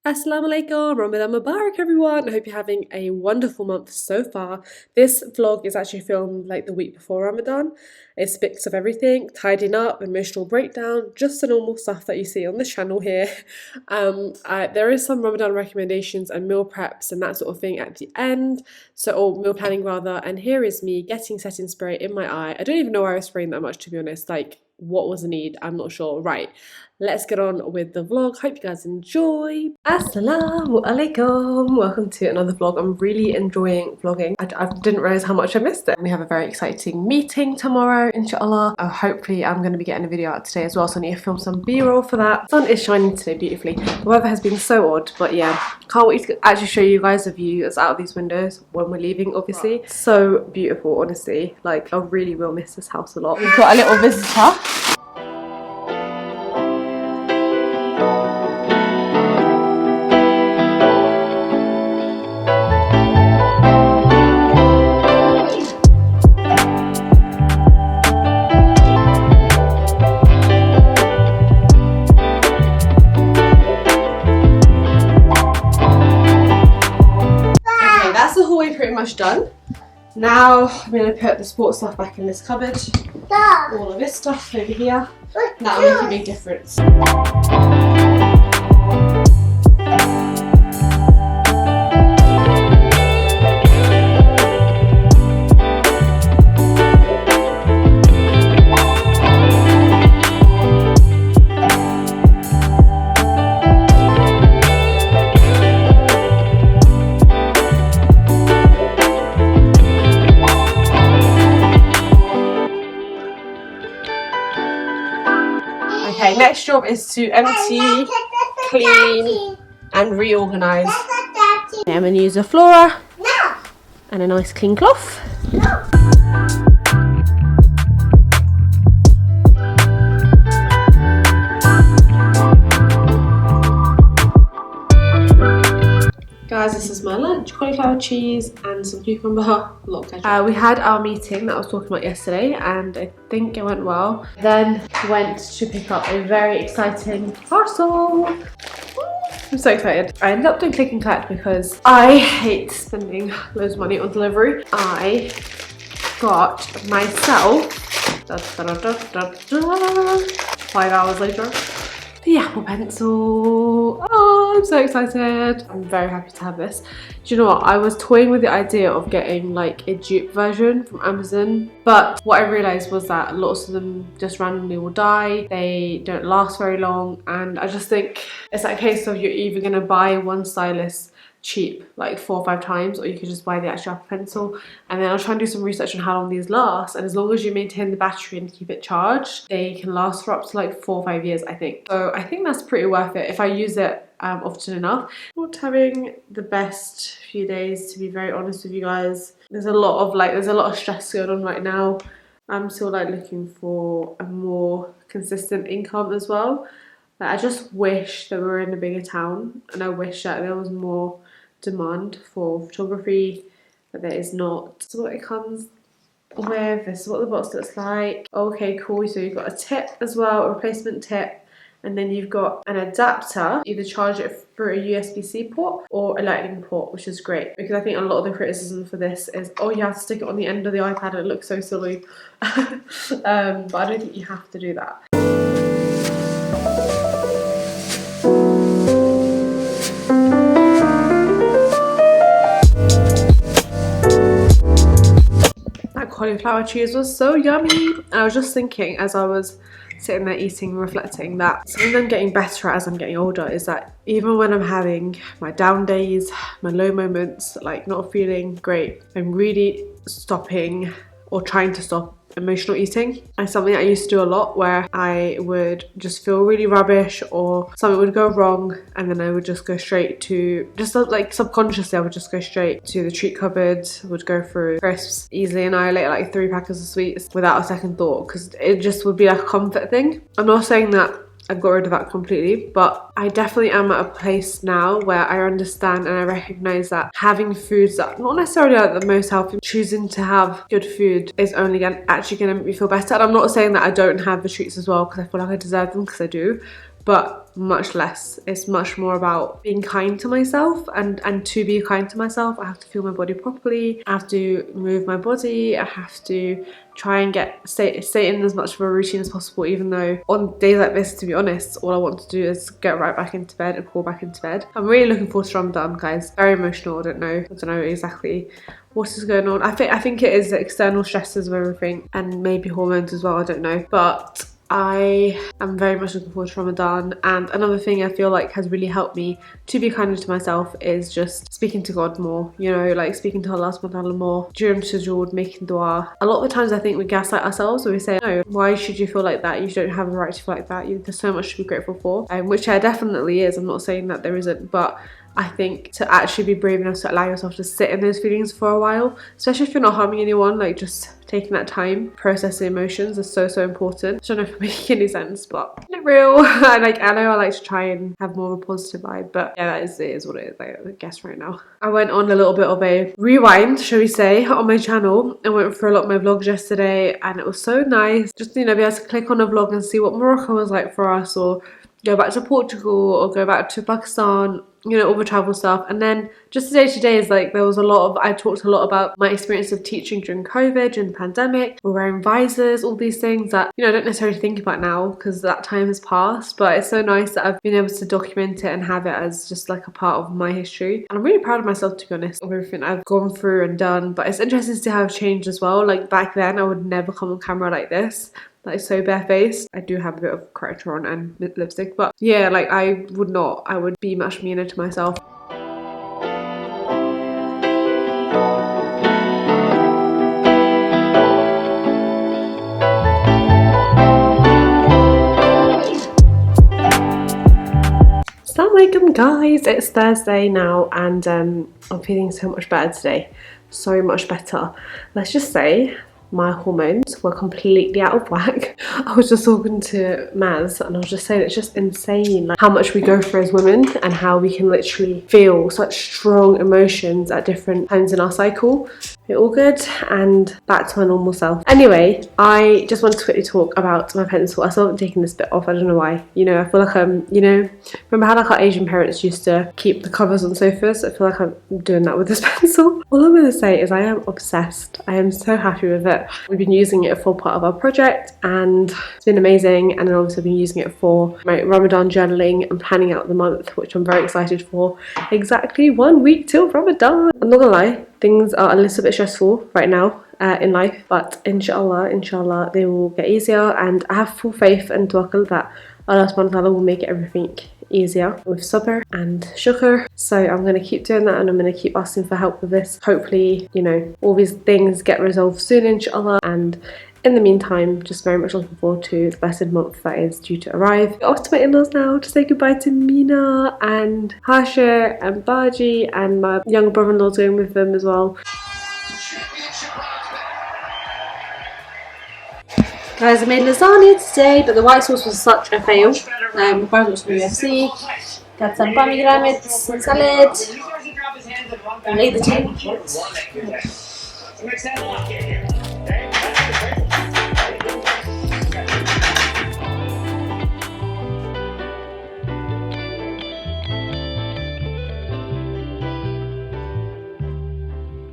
Assalamu alaikum, Ramadan Mubarak everyone. I hope you're having a wonderful month so far. This vlog is actually filmed like the week before Ramadan. It's a mix of everything, tidying up, emotional breakdown, just the normal stuff that you see on this channel here. There is some Ramadan recommendations and meal preps and that sort of thing at the end, or meal planning rather, and here is me getting setting spray in my eye. I don't even know why I was spraying that much, to be honest. Like, what was the need? I'm not sure. Right, let's get on with the vlog. Hope you guys enjoy. Assalamu alaikum. Welcome to another vlog. I'm really enjoying vlogging. I didn't realize how much I missed it. We have a very exciting meeting tomorrow, inshallah. Hopefully I'm going to be getting a video out today as well, so I need to film some b-roll for that. The sun is shining today beautifully. The weather has been so odd, but yeah, can't wait to actually show you guys the view that's out of these windows when we're leaving, obviously. So beautiful, honestly. Like, I really will miss this house a lot. We've got a little visitor. Pretty much done. Now I'm going to put the sports stuff back in this cupboard. All of this stuff over here. That'll make a big difference. Okay, next job is to empty, clean and reorganise. I'm going to use a Flora and a nice clean cloth. Guys, this is my lunch, cauliflower cheese and some cucumber. We had our meeting that I was talking about yesterday and I think it went well. Then went to pick up a very exciting parcel. I'm so excited. I ended up doing click and collect because I hate spending loads of money on delivery. I got myself 5 hours later the Apple Pencil. Oh, I'm so excited. I'm very happy to have this. Do you know what? I was toying with the idea of getting like a dupe version from Amazon, but what I realised was that lots of them just randomly will die. They don't last very long, and I just think it's that case of you're either going to buy one stylus cheap like 4 or 5 times, or you could just buy the actual Apple Pencil. And then I'll try and do some research on how long these last, and as long as you maintain the battery and keep it charged, they can last for up to like 4 or 5 years, I think. So I think that's pretty worth it if I use it often enough. Not having the best few days, to be very honest with you guys. There's a lot of stress going on right now. I'm still like looking for a more consistent income as well. Like, I just wish that we were in a bigger town, and I wish that there was more demand for photography, but there is not. This is what it comes with. This is what the box looks like. Okay, cool. So you've got a tip as well, a replacement tip, and then you've got an adapter. Either charge it through a USB-C port or a lightning port, which is great, because I think a lot of the criticism for this is, oh, you have to stick it on the end of the iPad and it looks so silly. But I don't think you have to do that. Cauliflower cheese was so yummy. And I was just thinking as I was sitting there eating and reflecting that something I'm getting better at as I'm getting older is that even when I'm having my down days, my low moments, like not feeling great, I'm really stopping or trying to stop emotional eating. And something I used to do a lot, where I would just feel really rubbish or something would go wrong, and then I would just go straight to, just like subconsciously I would just go straight to the treat cupboard, would go through crisps, easily annihilate like 3 packets of sweets without a second thought, because it just would be like a comfort thing. I'm not saying that I've got rid of that completely, but I definitely am at a place now where I understand and I recognise that having foods that not necessarily are the most healthy, choosing to have good food is only actually going to make me feel better. And I'm not saying that I don't have the treats as well, because I feel like I deserve them, because I do, but much less. It's much more about being kind to myself, and to be kind to myself I have to feel my body properly, I have to move my body, I have to try and stay in as much of a routine as possible, even though on days like this, to be honest, all I want to do is get right back into bed and crawl back into bed. I'm really looking forward to Ramadan, guys. Very emotional. I don't know exactly what is going on. I think it is the external stresses of everything, and maybe hormones as well, I don't know, but I am very much looking forward to Ramadan. And another thing I feel like has really helped me to be kinder to myself is just speaking to God more, you know, like speaking to Allah subhanahu wa ta'ala more during sujood, making dua. A lot of the times I think we gaslight ourselves, where we say, no, why should you feel like that? You don't have a right to feel like that. There's so much to be grateful for, which there definitely is. I'm not saying that there isn't, but I think to actually be brave enough to allow yourself to sit in those feelings for a while, especially if you're not harming anyone, like just taking that time, processing emotions is so important. I don't know if I'm making any sense, but not real. I know I like to try and have more of a positive vibe, but yeah, it is what it is, I guess, right now. I went on a little bit of a rewind, shall we say, on my channel. I went through a lot of my vlogs yesterday, and it was so nice just, you know, be able to click on a vlog and see what Morocco was like for us, or go back to Portugal, or go back to Pakistan, you know, all the travel stuff. And then just the day-to-day is like, there was I talked a lot about my experience of teaching during COVID, during the pandemic. We're wearing visors, all these things that, you know, I don't necessarily think about now because that time has passed, but it's so nice that I've been able to document it and have it as just like a part of my history. And I'm really proud of myself, to be honest, of everything I've gone through and done. But it's interesting to see how I've changed as well. Like back then, I would never come on camera like this, like so barefaced. I do have a bit of corrector on and lipstick, but yeah, like I would be much meaner to myself. Assalamualaikum, guys, it's Thursday now, and I'm feeling so much better today, so much better. Let's just say my hormones were completely out of whack. I was just talking to Maz and I was just saying it's just insane, like how much we go through as women and how we can literally feel such strong emotions at different times in our cycle. We're all good and back to my normal self. Anyway, I just wanted to quickly talk about my pencil. I still haven't taken this bit off, I don't know why. You know, I feel like you know, remember how like our Asian parents used to keep the covers on sofas? I feel like I'm doing that with this pencil. All I'm going to say is I am obsessed. I am so happy with it. We've been using it for part of our project and it's been amazing, and then obviously I've been using it for my Ramadan journaling and planning out the month, which I'm very excited for. Exactly 1 week till Ramadan. I'm not gonna lie, things are a little bit stressful right now in life, but inshallah they will get easier, and I have full faith and tawakkul that Allah subhanahu wa ta'ala will make everything easier with sabr and shukr. So I'm going to keep doing that, and I'm going to keep asking for help with this. Hopefully, you know, all these things get resolved soon, inshallah. And in the meantime, just very much looking forward to the blessed month that is due to arrive. We're off to my in-laws now to say goodbye to Mina and Hasha and Baji, and my younger brother-in-law's going with them as well. Guys, I made lasagna today, but the white sauce was such a fail. The fries was from UFC. Got some pomegranates and salad. I made the tea.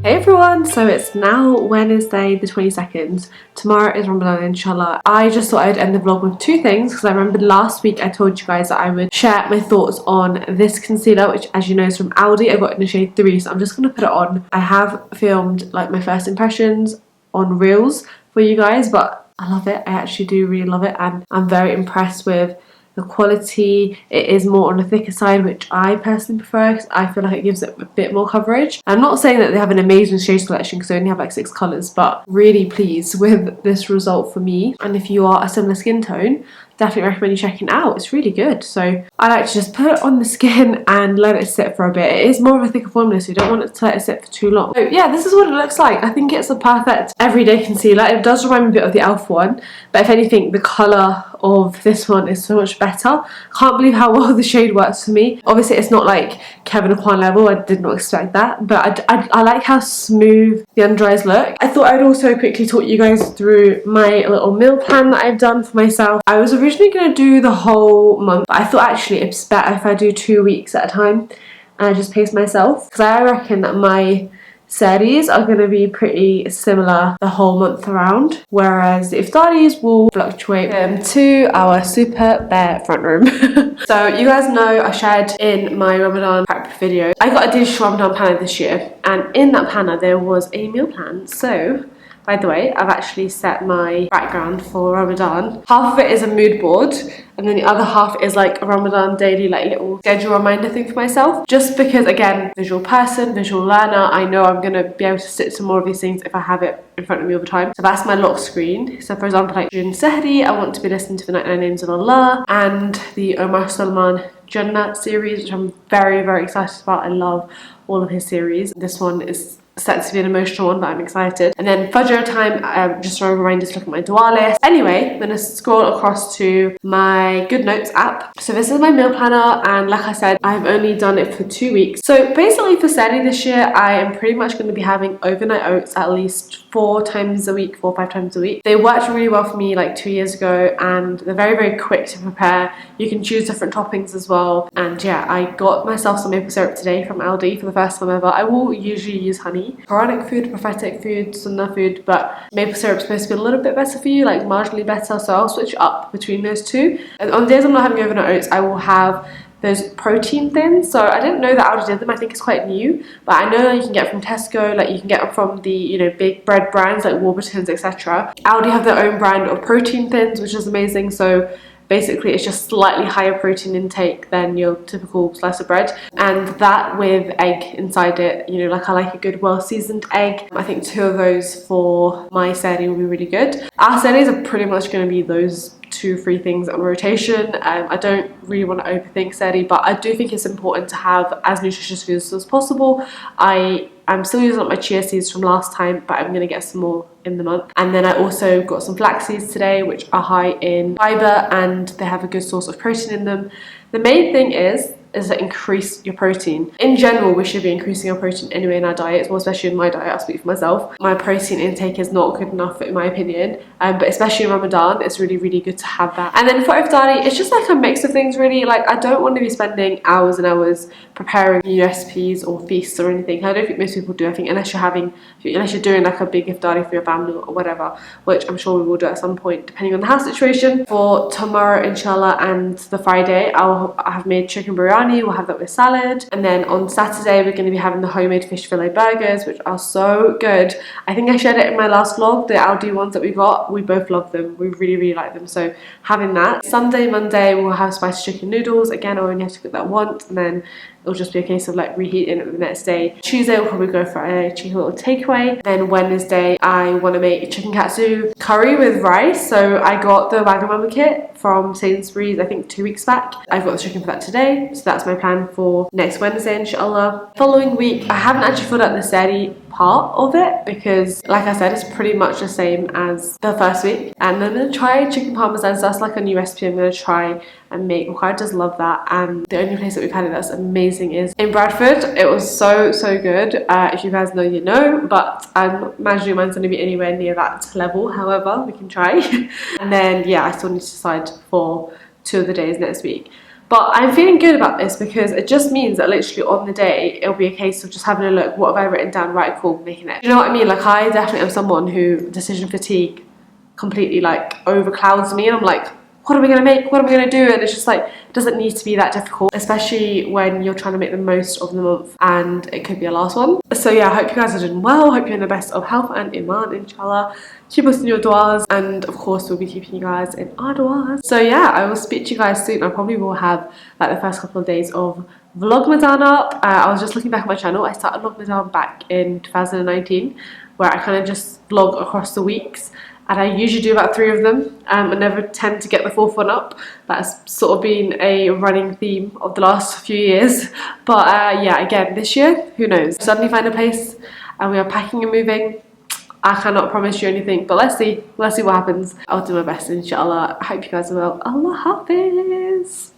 Hey everyone, so it's now Wednesday the 22nd. Tomorrow is Ramadan, inshallah. I just thought I'd end the vlog with two things because I remembered last week I told you guys that I would share my thoughts on this concealer, which as you know is from Aldi. I got it in the shade 3, so I'm just going to put it on. I have filmed like my first impressions on Reels for you guys, but I love it. I actually do really love it, and I'm very impressed with the quality. It is more on the thicker side, which I personally prefer because I feel like it gives it a bit more coverage. I'm not saying that they have an amazing shades collection because they only have like 6 colours, but really pleased with this result for me. And if you are a similar skin tone, definitely recommend you checking it out. It's really good. So I like to just put it on the skin and let it sit for a bit. It is more of a thicker formula, so you don't want it to let it sit for too long. So yeah, this is what it looks like. I think it's a perfect everyday concealer. It does remind me a bit of the e.l.f. one, but if anything, the colour of this one is so much better. Can't believe how well the shade works for me. Obviously it's not like Kevin Kwan level, I did not expect that, but I like how smooth the under eyes look. I thought I'd also quickly talk you guys through my little meal plan that I've done for myself. I was originally going to do the whole month, but I thought actually it's better if I do 2 weeks at a time and I just pace myself, because I reckon that my sehris are going to be pretty similar the whole month around, whereas the iftaris will fluctuate. To our super bare front room. So you guys know I shared in my Ramadan prep video, I got a digital Ramadan planner this year, and in that planner there was a meal plan. So by the way, I've actually set my background for Ramadan. Half of it is a mood board, and then the other half is like a Ramadan daily like little schedule reminder thing for myself. Just because, again, visual person, visual learner, I know I'm gonna be able to stick to more of these things if I have it in front of me all the time. So that's my lock screen. So for example, like during sehri, I want to be listening to the 99 Names of Allah and the Salaam Jannah series, which I'm very, very excited about. I love all of his series. This one is set to be an emotional one, but I'm excited. And then Fajr time, just a reminder to look at my dua list. Anyway, I'm gonna scroll across to my Good Notes app. So this is my meal planner, and like I said, I've only done it for 2 weeks. So basically for sehri this year, I am pretty much going to be having overnight oats at least 4 times a week, 4 or 5 times a week. They worked really well for me like 2 years ago, and they're very, very quick to prepare. You can choose different toppings as well. And yeah, I got myself some maple syrup today from Aldi for the first time ever. I will usually use honey. Quranic food, prophetic food, sunnah food, but maple syrup is supposed to be a little bit better for you, like marginally better, so I'll switch up between those two. And on days I'm not having overnight oats, I will have those protein thins. So I didn't know that Aldi did them. I think it's quite new, but I know that you can get from Tesco, like you can get them from the, you know, big bread brands like Warburton's, etc. Aldi have their own brand of protein thins, which is amazing. So basically it's just slightly higher protein intake than your typical slice of bread, and that with egg inside it. You know, like I like a good well seasoned egg. I think 2 of those for my sehri will be really good. Our sehris are pretty much going to be those 2-3 things on rotation. I don't really want to overthink sehri, but I do think it's important to have as nutritious foods as possible. I'm still using up my chia seeds from last time, but I'm going to get some more in the month. And then I also got some flax seeds today, which are high in fibre and they have a good source of protein in them. The main thing is to increase your protein. In general, we should be increasing our protein anyway in our diets, well, especially in my diet. I'll speak for myself. My protein intake is not good enough in my opinion, but especially in Ramadan, it's really, really good to have that. And then for iftari, it's just like a mix of things really. Like I don't want to be spending hours and hours preparing new recipes or feasts or anything. I don't think most people do. I think unless you're doing like a big iftari for your family or whatever, which I'm sure we will do at some point depending on the house situation. For tomorrow, inshallah, and the Friday, I have made chicken biryani. We'll have that with salad. And then on Saturday we're going to be having the homemade fish fillet burgers, which are so good. I think I shared it in my last vlog, the Aldi ones that we got. We both love them. We really, really like them. So having that. Sunday, Monday we'll have spicy chicken noodles. Again, I only have to cook that once, and then it'll just be a case of like reheating it the next day. Tuesday we'll probably go for a chicken little takeaway. Then Wednesday I want to make chicken katsu curry with rice. So I got the Wagamama kit from Sainsbury's I think 2 weeks back. I've got the chicken for that today. So that's my plan for next Wednesday, inshallah. Following week, I haven't actually filled out the sehri part of it because like I said, it's pretty much the same as the first week. And then I'm going to try chicken parmesan. So that's like a new recipe I'm going to try and make. Ricardo does love that, and the only place that we've had it that's amazing is in Bradford. It was so good. If you guys know, you know, but I'm imagining mine's going to be anywhere near that level. However, we can try. And then yeah, I still need to decide for 2 of the days next week. But I'm feeling good about this because it just means that literally on the day it'll be a case of just having a look, what have I written down, right, cool, making it. You know what I mean? Like I definitely am someone who decision fatigue completely like overclouds me, and I'm like, what are we going to make? What are we going to do? And it's just like, it doesn't need to be that difficult, especially when you're trying to make the most of the month and it could be a last one. So yeah, I hope you guys are doing well. I hope you're in the best of health and iman, inshallah. Keep us in your duas, and of course we'll be keeping you guys in our duas. So yeah, I will speak to you guys soon. I probably will have like the first couple of days of vlogmadan up. I was just looking back at my channel. I started vlogmadan back in 2019, where I kind of just vlog across the weeks. And I usually do about 3 of them. I never tend to get the 4th one up. That's sort of been a running theme of the last few years. But yeah, again, this year, who knows? Suddenly find a place and we are packing and moving. I cannot promise you anything, but let's see what happens. I'll do my best, inshallah. I hope you guys are well. Allah Hafiz.